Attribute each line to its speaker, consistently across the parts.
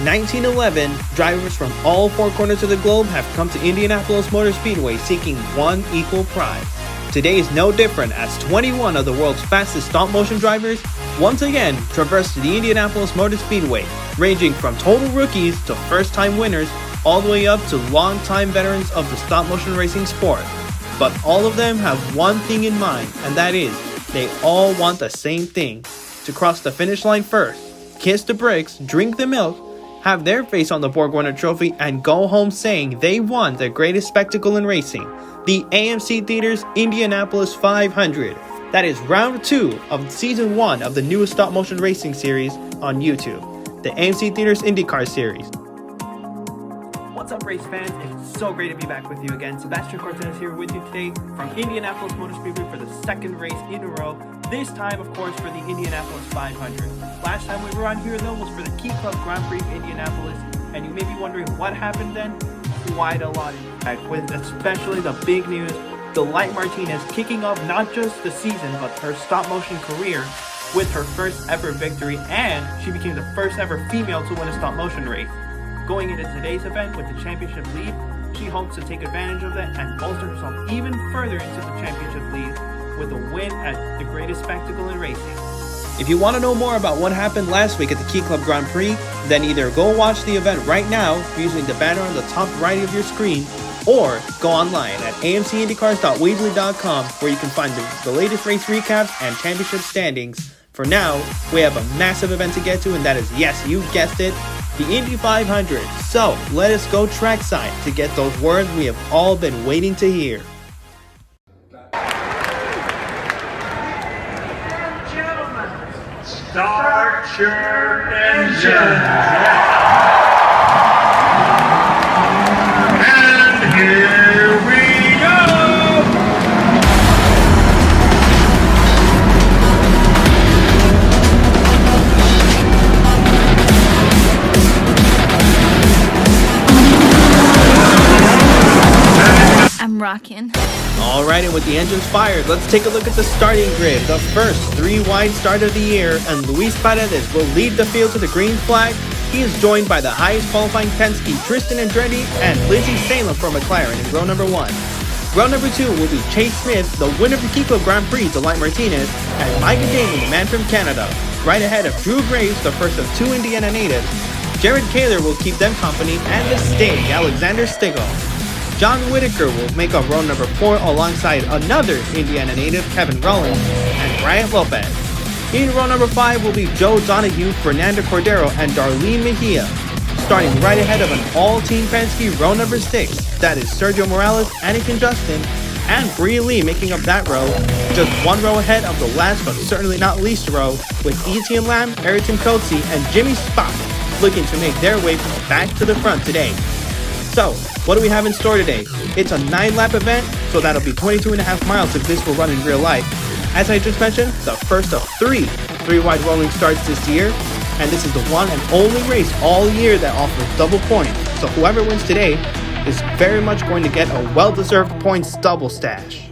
Speaker 1: 1911, drivers from all four corners of the globe have come to Indianapolis Motor Speedway seeking one equal prize. Today is no different as 21 of the world's fastest stop-motion drivers once again traversed the Indianapolis Motor Speedway, ranging from total rookies to first-time winners all the way up to long-time veterans of the stop-motion racing sport. But all of them have one thing in mind, and that is, they all want the same thing: to cross the finish line first, kiss the bricks, drink the milk, have their face on the Borg-Warner Trophy, and go home saying they won the greatest spectacle in racing, the AMC Theaters Indianapolis 500. That is round 2 of season 1 of the newest stop-motion racing series on YouTube, the AMC Theaters IndyCar Series. What's up, race fans? It's so great to be back with you again. Sebastian Cortez here with you today from Indianapolis Motor Speedway for the second race in a row. This time, of course, for the Indianapolis 500. Last time we were on here, though, was for the Key Club Grand Prix of Indianapolis. And you may be wondering what happened then. Quite a lot, in fact, with especially the big news. Delight Martinez kicking off not just the season, but her stop-motion career with her first ever victory. And she became the first ever female to win a stop-motion race. Going into today's event with the championship lead, she hopes to take advantage of that and bolster herself even further into the championship lead with a win at the greatest spectacle in racing. If you want to know more about what happened last week at the Key Club Grand Prix, then either go watch the event right now using the banner on the top right of your screen, or go online at amcindycars.weebly.com where you can find the latest race recaps and championship standings. For now, we have a massive event to get to, and that is, yes, you guessed it, the Indy 500. So, let us go trackside to get those words we have all been waiting to hear.
Speaker 2: Start your engines. And here we go.
Speaker 3: I'm rocking.
Speaker 1: Alright, and with the engines fired, let's take a look at the starting grid. The first 3-wide start of the year, and Luis Paredes will lead the field to the green flag. He is joined by the highest qualifying Penske, Tristan Andretti, and Lizzie Salem from McLaren in row number 1. Row number 2 will be Chase Smith, the winner of the Key Club Grand Prix, Delight Martinez, and Micah Damon, the man from Canada. Right ahead of Drew Graves, the first of 2 Indiana natives. Jared Kaler will keep them company, and the Stig, Alexander Stigl. John Whitaker will make up row number 4 alongside another Indiana native, Kevin Rollins, and Bryant Lopez. In row number 5 will be Joe Donahue, Fernando Cordero, and Darlene Mejia. Starting right ahead of an all-team Penske, row number 6. That is Sergio Morales, Anakin Justin, and Bria Lee making up that row. Just one row ahead of the last but certainly not least row, with Etienne Lamb, Ayrton Coetzee, and Jimmy Spock looking to make their way back to the front today. So, what do we have in store today? It's a 9-lap event, so that'll be 22.5 miles if this were run in real life. As I just mentioned, the first of 3-wide rolling starts this year, and this is the one and only race all year that offers double points. So whoever wins today is very much going to get a well-deserved points double stash.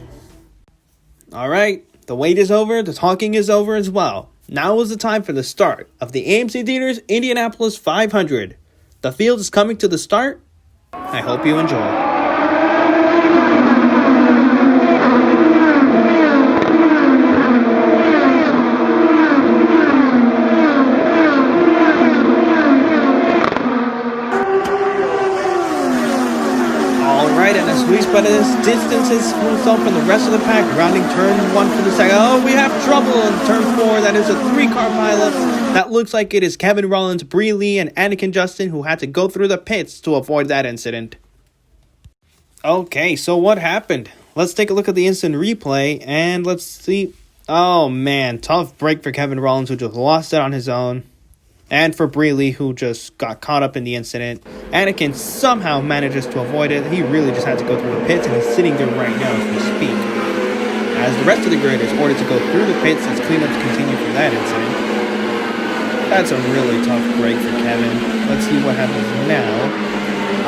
Speaker 1: Alright, the wait is over, the talking is over as well. Now is the time for the start of the AMC Theaters Indianapolis 500. The field is coming to the start. I hope you enjoy. Alright, and as Luis Paredes distances himself from the rest of the pack, rounding turn 1 for the second. Oh, we have trouble in turn 4. That is a 3-car pileup. That looks like it is Kevin Rollins, Bria Lee, and Anakin Justin who had to go through the pits to avoid that incident. Okay, so what happened? Let's take a look at the instant replay, and let's see. Oh man, tough break for Kevin Rollins, who just lost it on his own. And for Bria Lee, who just got caught up in the incident. Anakin somehow manages to avoid it. He really just had to go through the pits, and he's sitting there right now as we speak. As the rest of the grid is ordered to go through the pits as cleanups continue from that incident. That's a really tough break for Kevin. Let's see what happens now.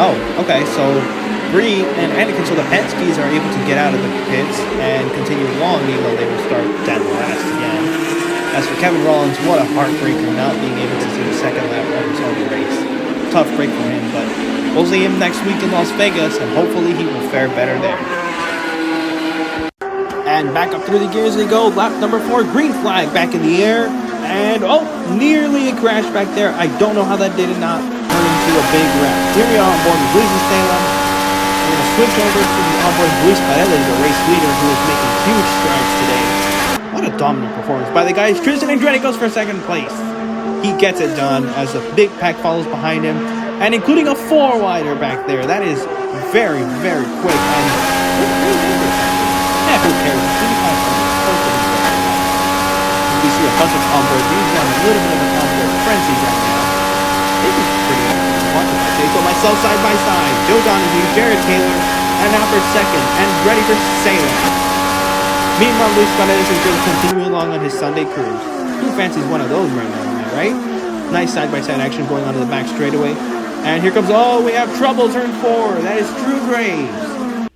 Speaker 1: Oh, okay, so Brie and Anakin, so the Penskes are able to get out of the pits and continue along, even though they will start dead last again. As for Kevin Rollins, what a heartbreaker not being able to see the second lap of his own race. tough break for him, but we'll see him next week in Las Vegas, and hopefully he will fare better there. And back up through the gears they go. Lap number 4, green flag back in the air. And, nearly a crash back there. I don't know how that did not turn into a big wreck. Here we are on board with Luis Salem. We're going to switch over to the onboard Luis Paredes, the race leader, who is making huge strides today. What a dominant performance by the guys. Tristan Andretti goes for second place. He gets it done as a big pack follows behind him, and including a 4-wider back there. That is very, very quick. And who cares? We see a bunch of onboard. These are a little bit of an onboard frenzy right now. This is pretty awesome. I say so myself side by side. Joe Donahue, Jared Taylor, and now for second, and ready for Salem. Meanwhile, Luis Paredes is going to continue along on his Sunday cruise. Who fancies one of those right now, right? Nice side-by-side action going onto the back straightaway. And here comes, we have trouble, turn 4. That is Drew Graves.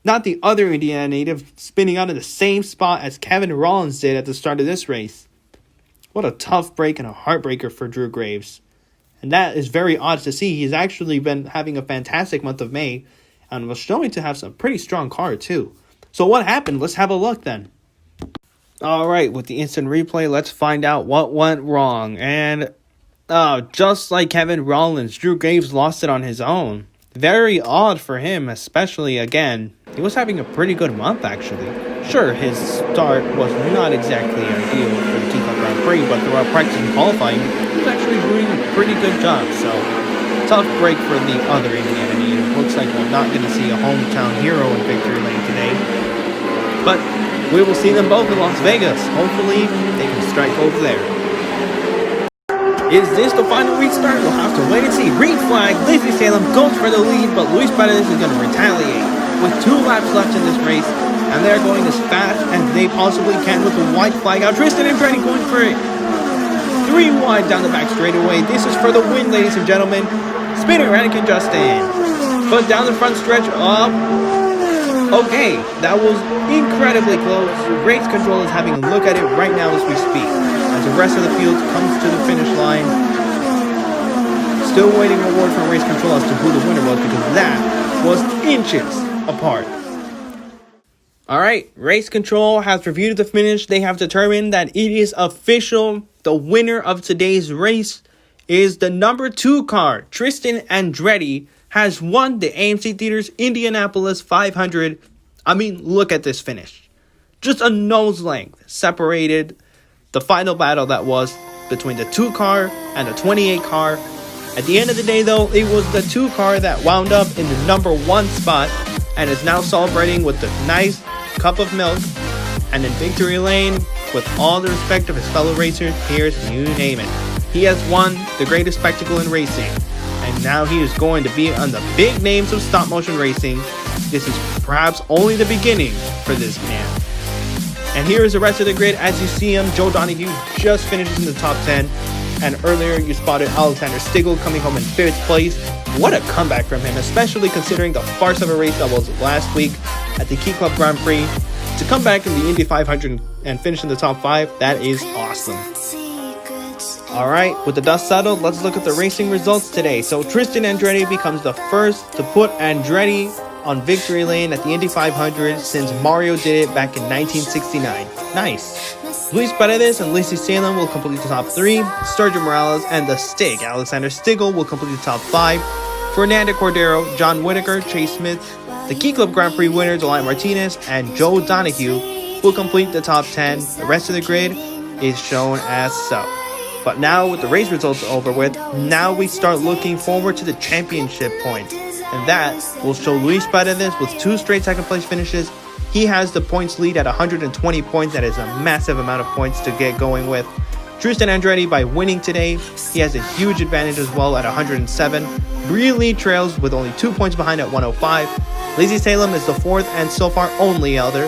Speaker 1: Not the other Indiana native spinning out of the same spot as Kevin Rollins did at the start of this race. What a tough break and a heartbreaker for Drew Graves. And that is very odd to see. He's actually been having a fantastic month of May and was showing to have some pretty strong car too. So what happened? Let's have a look then. Alright, with the instant replay, let's find out what went wrong. And just like Kevin Rollins, Drew Graves lost it on his own. Very odd for him, especially again. He was having a pretty good month actually. Sure, his start was not exactly ideal for the Key Club Grand Prix, but throughout practice and qualifying, he was actually doing a pretty good job. So, tough break for the other Indiana native. Looks like we're not going to see a hometown hero in victory lane today. But we will see them both in Las Vegas. Hopefully, they can strike over there. Is this the final restart? We'll have to wait and see. Green flag, Luis Salem goes for the lead, but Luis Paredes is going to retaliate. With 2 laps left in this race, and they're going as fast as they possibly can with the white flag out. Tristan Andretti going for it. 3 wide down the back straightaway. This is for the win, ladies and gentlemen. Spinner, Anakin Justin. But down the front stretch up. Okay, that was incredibly close. Race control is having a look at it right now as we speak. As the rest of the field comes to the finish line. Still waiting a word from race control as to who the winner was, because that was inches apart. Alright, race control has reviewed the finish. They have determined that it is official. The winner of today's race is the number 2 car. Tristan Andretti has won the AMC Theaters Indianapolis 500. I mean, look at this finish. Just a nose length separated the final battle that was between the 2 car and the 28 car. At the end of the day, though, it was the 2 car that wound up in the number 1 spot and is now celebrating with a nice cup of milk and in victory lane with all the respect of his fellow racers. Here's you name it. He has won the greatest spectacle in racing, and now he is going to be on the big names of stop motion racing. This is perhaps only the beginning for this man. And here is the rest of the grid. As you see him, Joe Donahue just finishes in the top 10. And earlier you spotted Alexander Stigl coming home in 5th place. What a comeback from him, especially considering the farce of a race that was last week at the Key Club Grand Prix. To come back in the Indy 500 and finish in the top 5, that is awesome. Alright, with the dust settled, let's look at the racing results today. So Tristan Andretti becomes the first to put Andretti on victory lane at the Indy 500 since Mario did it back in 1969. Nice. Luis Paredes and Luis Salem will complete the top 3. Sergio Morales and the Stig, Alexander Stigl, will complete the top 5. Fernando Cordero, John Whitaker, Chase Smith, the Key Club Grand Prix winner Delay Martinez, and Joe Donahue will complete the top 10. The rest of the grid is shown as so. But now with the race results over with, now we start looking forward to the championship points. And that will show Luis Paredes with 2 straight second place finishes. He has the points lead at 120 points. That is a massive amount of points to get going with. Tristan Andretti, by winning today, he has a huge advantage as well at 107. Really trails with only 2 points behind at 105. Luis Salem is the 4th and so far only other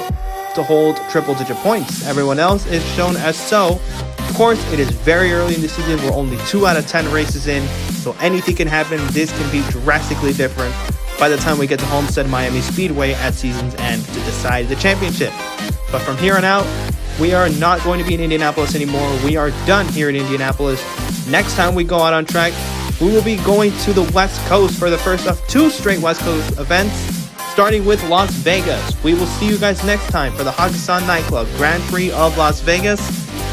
Speaker 1: to hold triple-digit points. Everyone else is shown as so. Of course, it is very early in the season. We're only 2 out of 10 races in, so anything can happen. This can be drastically different by the time we get to Homestead Miami Speedway at season's end to decide the championship. But from here on out, we are not going to be in Indianapolis anymore. We are done here in Indianapolis. Next time we go out on track, we will be going to the West Coast for the first of 2 straight West Coast events, starting with Las Vegas. We will see you guys next time for the Hakkasan Nightclub Grand Prix of Las Vegas.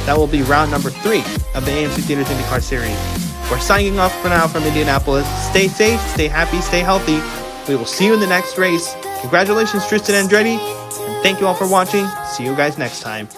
Speaker 1: That will be round number 3 of the AMC Theaters IndyCar Series. We're signing off for now from Indianapolis. Stay safe, stay happy, stay healthy. We will see you in the next race. Congratulations, Tristan Andretti, and thank you all for watching. See you guys next time.